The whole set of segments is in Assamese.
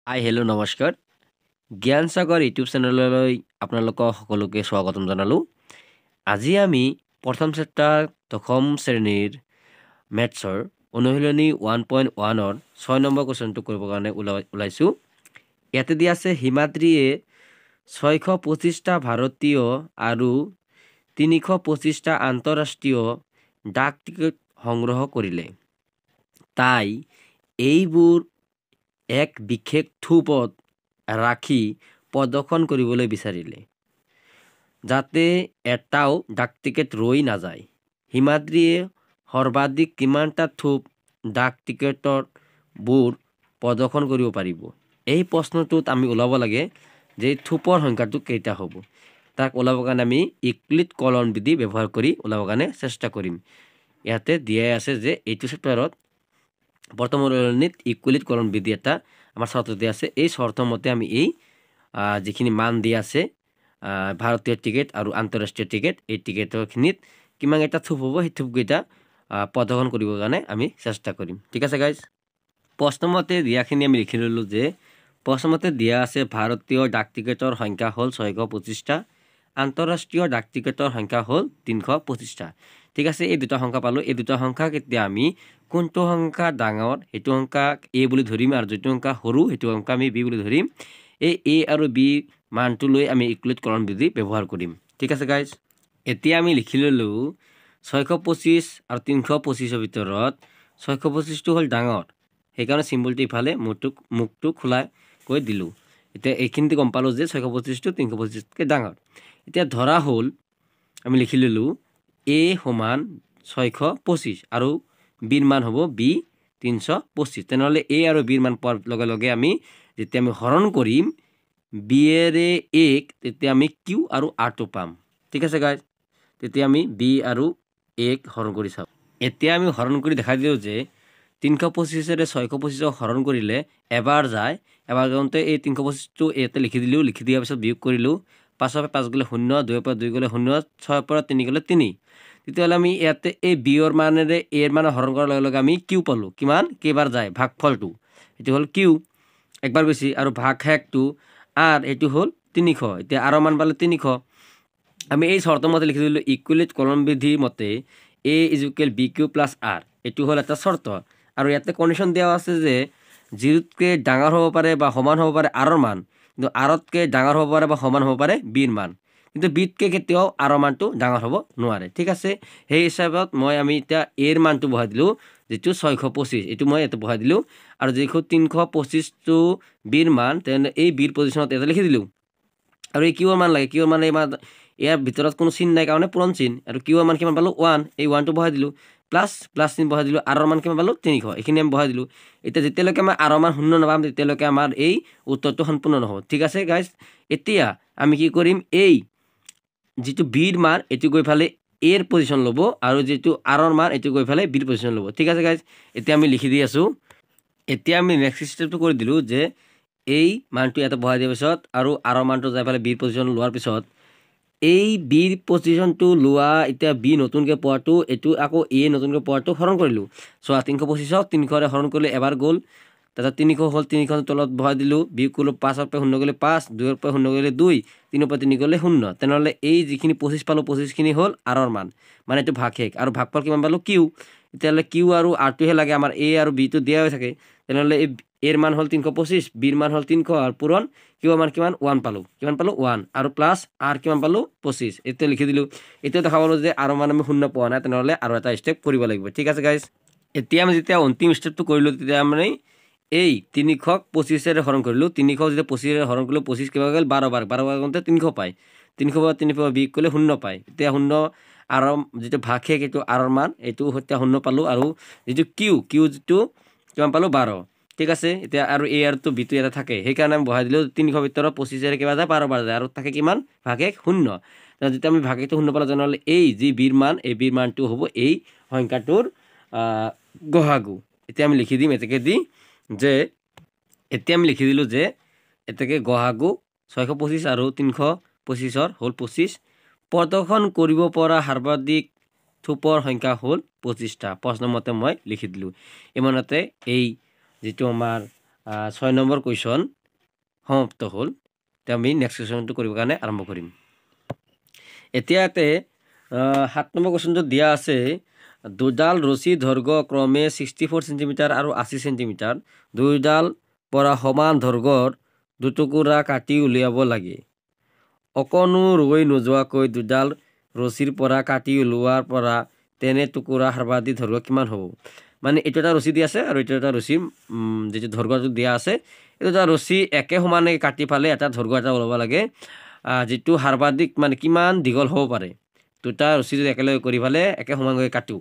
হেল্ল' নমস্কাৰ জ্ঞান সাগৰ ইউটিউব চেনেললৈ আপোনালোকক সকলোকে স্বাগতম জনালোঁ। আজি আমি প্ৰথম চেপ্টাৰ দশম শ্ৰেণীৰ মেথছৰ অনুশীলনী 1.1-ৰ 6 নম্বৰ কুৱেশ্যনটো কৰিবৰ কাৰণে ওলাইছোঁ। ইয়াতে দিয়া আছে হিমাদ্ৰীয়ে 625টা ভাৰতীয় আৰু 325টা আন্তঃৰাষ্ট্ৰীয় ডাক টিকট সংগ্ৰহ কৰিলে। তাই এইবোৰ এক বিশেষ থোপত ৰাখি প্ৰদৰ্শন কৰিবলৈ বিচাৰিলে যাতে এটাও ডাক টিকেট ৰৈ নাযায়। হিমাদ্ৰীয়ে সৰ্বাধিক কিমানটা থোপ ডাক টিকেটৰ বোৰ প্ৰদৰ্শন কৰিব পাৰিব? এই প্ৰশ্নটোত আমি ওলাব লাগে যে থোপৰ সংখ্যাটো কেইটা হ'ব। তাক ওলাবৰ কাৰণে আমি ইউক্লিড কলন বিধি ব্যৱহাৰ কৰি ওলাবৰ কাৰণে চেষ্টা কৰিম। ইয়াতে দিয়াই আছে যে এইটো চেপ্টাৰত প্ৰথম অনুশীলনীত ইকুইলিড কলন বিধি এটা আমাৰ চৰ্ত দিয়া আছে। এই চৰ্ত মতে আমি এই যিখিনি মান দিয়া আছে ভাৰতীয় টিকেট আৰু আন্তঃৰাষ্ট্ৰীয় টিকেট, এই টিকেটৰখিনিত কিমান এটা থোপ হ'ব, সেই থোপকেইটা প্ৰদৰ্শন কৰিবৰ কাৰণে আমি চেষ্টা কৰিম। ঠিক আছে গাইজ, প্ৰশ্নমতে দিয়াখিনি আমি লিখি ল'লোঁ যে প্ৰশ্নমতে দিয়া আছে ভাৰতীয় ডাক টিকেটৰ সংখ্যা হ'ল 625টা, আন্তঃৰাষ্ট্ৰীয় ডাক টিকেটৰ সংখ্যা হ'ল 325টা। ঠিক আছে, এই দুটা সংখ্যা পালোঁ। এই দুটা সংখ্যা কেতিয়া আমি কোনটো সংখ্যা ডাঙৰ সেইটো সংখ্যা এ বুলি ধৰিম, আৰু যিটো সংখ্যা সৰু সেইটো সংখ্যা আমি বি বুলি ধৰিম। এই এ আৰু বি মানটো লৈ আমি ইকুইলিড কলন বিধি ব্যৱহাৰ কৰিম। ঠিক আছে গাইজ, এতিয়া আমি লিখি ল'লোঁ 625 আৰু 325ৰ ভিতৰত 625টো হ'ল ডাঙৰ, সেইকাৰণে চিম্বলটো ইফালে মুখটো খোলাই কৈ দিলোঁ। এতিয়া এইখিনিতে গম পালোঁ যে 625টো 325তকৈ ডাঙৰ। এতিয়া ধৰা হ'ল আমি লিখি ল'লোঁ এ সমান 625 আৰু বিৰ মান হ'ব বি 325। তেনেহ'লে এ আৰু বিৰ মান পোৱাৰ লগে লগে আমি যেতিয়া আমি হৰণ কৰিম বি এৰে এক, তেতিয়া আমি কিউ আৰু আৰটো পাম। ঠিক আছে গাইজ, তেতিয়া আমি বি আৰু এক হৰণ কৰি চাওঁ। এতিয়া আমি হৰণ কৰি দেখাই দিওঁ যে 325ৰে 625ক হৰণ কৰিলে এবাৰ যায়, এবাৰ যাওঁতে এই 325টো ইয়াতে লিখি দিলোঁ। লিখি দিয়াৰ পিছত বিয়োগ কৰিলোঁ। 5ৰ পৰা 5 গ'লে 0, 2ৰ পৰা 2 গ'লে 0, 6ৰ পৰা 3 গ'লে 3। তেতিয়াহ'লে আমি ইয়াতে এই বিৰ মানেৰে এৰ মানে হৰণ কৰাৰ লগে লগে আমি কিউ পালোঁ। কিমান কেইবাৰ যায় ভাগফলটো, এইটো হ'ল কিউ, একবাৰ বেছি, আৰু ভাগ শেষটো আৰ, এইটো হ'ল 300। এতিয়া আৰৰ মান পালে 300। আমি এই চৰ্ত মতে লিখি দিলোঁ ইকুইলিড কলন বিধি মতে a is equal b q plus r, এইটো হ'ল এটা চৰ্ত। আৰু ইয়াতে কণ্ডিশ্যন দিয়া আছে যে জিৰ'তকৈ ডাঙৰ হ'ব পাৰে বা সমান হ'ব পাৰে আৰৰ মান, কিন্তু আৰতকৈ ডাঙৰ হ'ব পাৰে বা সমান হ'ব পাৰে বিৰ মান, কিন্তু বিতকৈ কেতিয়াও আৰৰ মানটো ডাঙৰ হ'ব নোৱাৰে। ঠিক আছে, সেই হিচাপত আমি এতিয়া এৰ মানটো বহাই দিলোঁ, যিটো 625, এইটো মই ইয়াতে বহাই দিলোঁ। আৰু যিটো 325টো বিৰ মান, তেনেহ'লে এই বিৰ পজিশ্যনত ইয়াতে লিখি দিলোঁ। আৰু এই কিউৰ মান লাগে, কিউৰ মান ইয়াৰ ভিতৰত কোনো চিন নাই কাৰণে পূৰণ চিন, আৰু কিউৰ মান কিমান পালোঁ 1, এই 1টো বহাই দিলোঁ, প্লাছ চিন বহাই দিলোঁ। আৰৰ মান কিমান পালোঁ 300, এইখিনি আমি বহাই দিলোঁ। এতিয়া যেতিয়ালৈকে আমাৰ আৰৰ মান 0 নাপাম তেতিয়ালৈকে আমাৰ এই উত্তৰটো সম্পূৰ্ণ নহ'ব। ঠিক আছে গাইজ, এতিয়া আমি কি কৰিম, এই যিটো বিৰ মান এইটো গৈ ফালে এৰ পজিশ্যন ল'ব, আৰু যিটো আৰৰ মান এইটো গৈ ফালে বিৰ পজিশ্যন ল'ব। ঠিক আছে গাইজ, এতিয়া আমি লিখি দি আছোঁ। এতিয়া আমি নেক্সট ষ্টেপটো কৰি দিলোঁ যে এই মানটো ইয়াতে বহাই দিয়াৰ পিছত আৰু আৰৰ মানটো যাই পেলাই বিৰ পজিশ্যন লোৱাৰ পিছত এই বিৰ পজিশ্যনটো লোৱা, এতিয়া বি নতুনকৈ পোৱাটো, এইটো আকৌ এ নতুনকৈ পোৱাটো হৰণ কৰিলোঁ। চোৱা 325ক 300ৰে হৰণ কৰিলে এবাৰ গ'ল, তাৰপিছত 300 হ'ল, 300 তলত বহাই দিলোঁ। বিয়োগ কৰিলোঁ, 5ৰ পৰা 0 গ'লে 5, 2ৰ পৰা 0 গ'লে 2, 3ৰ পৰা 3 গ'লে 0। তেনেহ'লে এই যিখিনি 25 পালোঁ, 25খিনি হ'ল আৰৰ মান, মানে এইটো ভাগ শেষ, আৰু ভাগফল কিমান পালোঁ কিউ। তেতিয়াহ'লে কিউ আৰু আৰটোহে লাগে, আমাৰ এ আৰু বিটো দিয়া হৈ থাকে। তেনেহ'লে এই এৰ মান হ'ল 325, বিৰ মান হ'ল 300, আৰু পূৰণ কিউৰ মান কিমান 1 পালোঁ, কিমান পালোঁ 1, আৰু প্লাছ আৰ কিমান পালোঁ 25, এতিয়া লিখি দিলোঁ। এতিয়া দেখা পালোঁ যে আৰৰ মান আমি 0 পোৱা নাই, তেনেহ'লে আৰু এটা ষ্টেপ কৰিব লাগিব। ঠিক আছে গাইজ, এতিয়া আমি যেতিয়া অন্তিম ষ্টেপটো কৰিলোঁ তেতিয়া আমি এই 300ক 25ৰে হৰণ কৰিলোঁ। 300ক যেতিয়া 25ৰে হৰণ কৰিলোঁ, 25 কিমান গ'ল 12 বাৰ, 12 বাৰ কৰোঁতে 300 পায়। 300 পৰা 300 বিয়োগ কৰিলে 0 পায়। এতিয়া 0 আৰৰ যিটো ভাগ শেষ এইটো আৰৰ মান, এইটো এতিয়া 0 পালোঁ, আৰু যিটো কিউ যিটো কিমান পালোঁ 12। ঠিক আছে, এতিয়া আৰু এ আৰু বিটো ইয়াতে থাকে, সেইকাৰণে আমি বহাই দিলোঁ 300 ভিতৰত 25ৰে কিবা যায় 12 বাৰ যায়, আৰু থাকে কিমান ভাগ শেষ 0। যেতিয়া আমি ভাগ শেষটো 0 পালোঁ, তেনেহ'লে এই যি বিৰ মান, এই বিৰ মানটো হ'ব এই সংখ্যাটোৰ গহাগু। এতিয়া আমি লিখি দিম এতেকে দি যে এতিয়া আমি লিখি দিলোঁ যে এতেকে গহাগু 625 আৰু 325ৰ হ'ল 25। প্ৰদৰ্শন কৰিব পৰা সৰ্বাধিক থোপৰ সংখ্যা হ'ল 25টা। প্ৰশ্নমতে মই লিখি দিলোঁ। ইমানতে এই যিটো আমাৰ 6 নম্বৰ কুৱেশ্যন সমাপ্ত হ'ল। এতিয়া আমি নেক্সট কুৱেশ্যনটো কৰিবৰ কাৰণে আৰম্ভ কৰিম। এতিয়া ইয়াতে 7 নম্বৰ কুৱেশ্যনটো দিয়া আছে দুডাল ৰছী দৈৰ্ঘ্য ক্ৰমে 64 চেণ্টিমিটাৰ আৰু 80 চেণ্টিমিটাৰ দুইডাল পৰা সমান দৈৰ্ঘ্যৰ দুটুকুৰা কাটি উলিয়াব লাগে। অকণো ৰৈ নোযোৱাকৈ দুডাল ৰছীৰ পৰা কাটি ওলোৱাৰ পৰা তেনে টুকুৰা সৰ্বাধিক দৈৰ্ঘ্য কিমান হ'ব? মানে এইটো এটা ৰছী দিয়া আছে আৰু এইটো এটা ৰছী যিটো দৈৰ্ঘ্যটো দিয়া আছে, এইটো এটা ৰছী একে সমানে কাটি পালে এটা দৈৰ্ঘ্য এটা ওলাব লাগে, যিটো সৰ্বাধিক মানে কিমান দীঘল হ'ব পাৰে। দুটা ৰছী যদি একেলগে কৰি পালে একে সমানকৈ কাটো,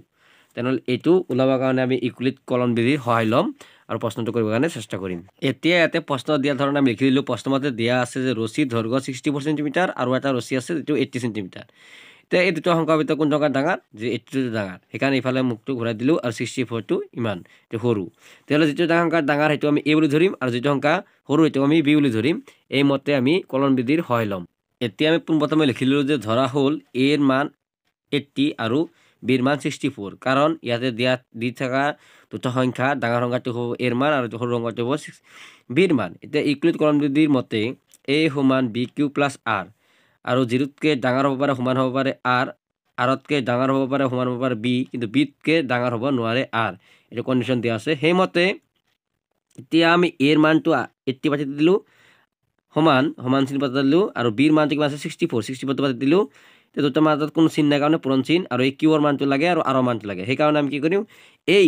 তেনেহ'লে এইটো ওলাবৰ কাৰণে আমি ইকুইলিট কলন বিধিৰ সহায় ল'ম আৰু প্ৰশ্নটো কৰিবৰ কাৰণে চেষ্টা কৰিম। এতিয়া ইয়াতে প্ৰশ্ন দিয়া ধৰণে আমি লিখি দিলোঁ। প্ৰশ্নমতে দিয়া আছে যে ৰছীৰ দৈৰ্ঘ্য 64 চেণ্টিমিটাৰ আৰু এটা ৰছী আছে যিটো 80 চেণ্টিমিটাৰ। এতিয়া এই দুটা সংখ্যাৰ ভিতৰত কোন সংখ্যা ডাঙৰ? যে 80টো ডাঙৰ, সেইকাৰণে ইফালে মুখটো ঘূৰাই দিলোঁ আৰু 64টো ইমান এইটো সৰু। তেতিয়াহ'লে যিটো সংখ্যা ডাঙৰ সেইটো আমি এ বুলি ধৰিম আৰু যিটো সংখ্যা সৰু সেইটো আমি বি বুলি ধৰিম। এই মতে আমি কলন বিধিৰ সহায় ল'ম। এতিয়া আমি পোনপ্ৰথমে লিখিলোঁ যে ধৰা হ'ল এৰ মান 80 আৰু বিৰ মান 64, কাৰণ ইয়াতে দি থকা দুটা সংখ্যা, ডাঙৰ সংখ্যাটো হ'ব এৰ মান আৰু সৰু সংখ্যাটো হ'ব বিৰ মান। এতিয়া ইকুইলিট কলন বিধিৰ মতে এ সমান বি কিউ প্লাছ আৰ, আৰু জিৰ'তকৈ ডাঙৰ হ'ব পাৰে, সমান হ'ব পাৰে আৰ, আৰতকৈ ডাঙৰ হ'ব পাৰে, সমান হ'ব পাৰে বি, কিন্তু বিতকৈ ডাঙৰ হ'ব নোৱাৰে আৰ। এইটো কণ্ডিশ্যন দিয়া আছে। সেইমতে এতিয়া আমি এৰ মানটো 80 পাতি দিলোঁ, সমান চিন পাতি দিলোঁ, আৰু বিৰ মানটো কিমান আছে 64টো পাতি দিলোঁ। এতিয়া দুটা মাজত কোনো চিন নাই কাৰণে পূৰণ চিন, আৰু এই কিউৰ মানটো লাগে আৰু আৰৰ মানটো লাগে। সেইকাৰণে আমি কি কৰিম, এই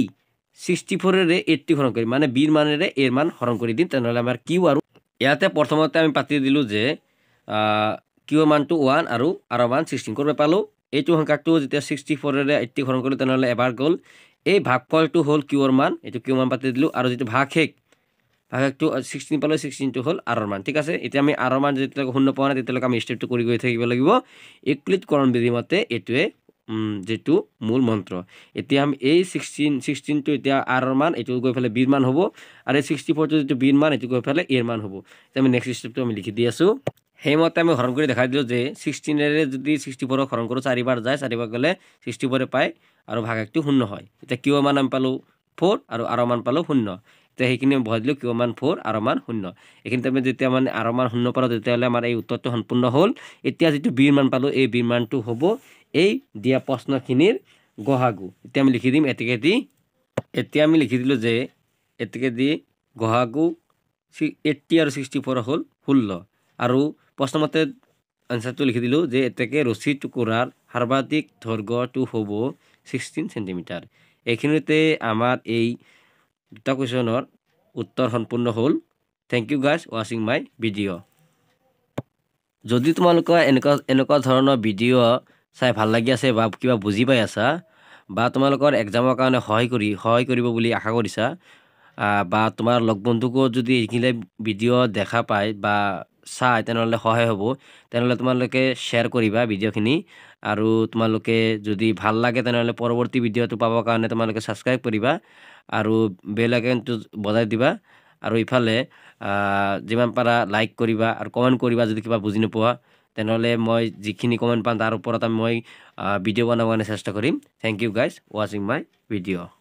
64ৰে 80 হৰণ কৰিম, মানে বিৰ মানেৰে এৰ মান হৰণ কৰি দিম, তেনেহ'লে আমাৰ কিউ আৰু ইয়াতে প্ৰথমতে আমি পাতি দিলোঁ যে কিউৰ মানটো 1 আৰু আৰৰ মান 16 কৰিব পালোঁ। এইটো সংখ্যাটো যেতিয়া 64ৰে 80 হৰণ কৰিলোঁ তেনেহ'লে এবাৰ গ'ল। এই ভাগফলটো হ'ল কিউৰ মান, এইটো কিউৰ মান পাতি দিলোঁ, আৰু যিটো ভাগশেষটো 16 পালোঁ, 16টো হ'ল আৰৰ মান। ঠিক আছে, এতিয়া আমি আৰৰ মান যেতিয়ালৈকে 0 পোৱা নাই তেতিয়ালৈকে আমি ষ্টেপটো কৰি গৈ থাকিব লাগিব। ইকুইলিট কলন বিধি মতে এইটোৱে যিটো মূল মন্ত্ৰ। এতিয়া আমি এই 16টো এতিয়া আৰৰ মান, এইটো গৈ পেলাই বিৰ মান হ'ব, আৰু এই 64টো যিটো বিৰ মান এইটো গৈ পেলাই এৰ মান হ'ব। এতিয়া আমি নেক্সট ষ্টেপটো আমি লিখি দি আছোঁ। সেইমতে আমি হৰণ কৰি দেখাই দিলোঁ যে 16ৰে যদি 64ক হৰণ কৰোঁ 4বাৰ যায়, 4বাৰ গ'লে 64 পায় আৰু ভাগশেষটো 0 হয়। এতিয়া কিউৰ মান আমি পালোঁ 4 আৰু আৰৰ মান পালোঁ 0। এতিয়া সেইখিনি আমি বহাই দিলোঁ, কিউৰ মান 4, আৰৰ মান 0। এইখিনিতে আমি যেতিয়া মানে আৰৰ মান 0 পালোঁ তেতিয়াহ'লে আমাৰ এই উত্তৰটো সম্পূৰ্ণ হ'ল। এতিয়া যিটো বিৰ মান পালোঁ এই বিৰ মানটো হ'ব এই দিয়া প্ৰশ্নখিনিৰ গহাগু। এতিয়া আমি লিখি দিম এতেকেদি। এতিয়া আমি লিখি দিলোঁ যে এতেকেদি গহাগু 80 আৰু 64 হ'ল 16, আৰু প্ৰশ্নমতে আনচাৰটো লিখি দিলোঁ যে এতেকে ৰছী টুকুৰাৰ সৰ্বাধিক দৈৰ্ঘ্যটো হ'ব 16 চেণ্টিমিটাৰ। এইখিনিতে আমাৰ এই দুটা কুৱেশ্যনৰ উত্তৰ সম্পূৰ্ণ হ'ল। থেংক ইউ গাইজ ৱাচিং মাই ভিডিঅ'। যদি তোমালোকৰ এনেকুৱা ধৰণৰ ভিডিঅ' চাই ভাল লাগি আছে বা কিবা বুজি পাই আছা, বা তোমালোকৰ এক্সামৰ কাৰণে সহায় কৰিব বুলি আশা কৰিছা, বা তোমাৰ লগ বন্ধুকো যদি এইখিনি ভিডিঅ' দেখা পায় বা চাই তেনেহ'লে সহায় হ'ব, তেনেহ'লে তোমালোকে শ্বেয়াৰ কৰিবা ভিডিঅ'খিনি। আৰু তোমালোকে যদি ভাল লাগে তেনেহ'লে পৰৱৰ্তী ভিডিঅ'টো পাবৰ কাৰণে তোমালোকে ছাবস্ক্ৰাইব কৰিবা আৰু বেল আইকনটো বজাই দিবা, আৰু ইফালে যিমান পাৰা লাইক কৰিবা আৰু কমেণ্ট কৰিবা যদি কিবা বুজি নোপোৱা, তেনেহ'লে মই যিখিনি কমেণ্ট পাম তাৰ ওপৰত মই ভিডিঅ' বনাবৰ কাৰণে চেষ্টা কৰিম। থেংক ইউ গাইজ ৱাচিং মাই ভিডিঅ'।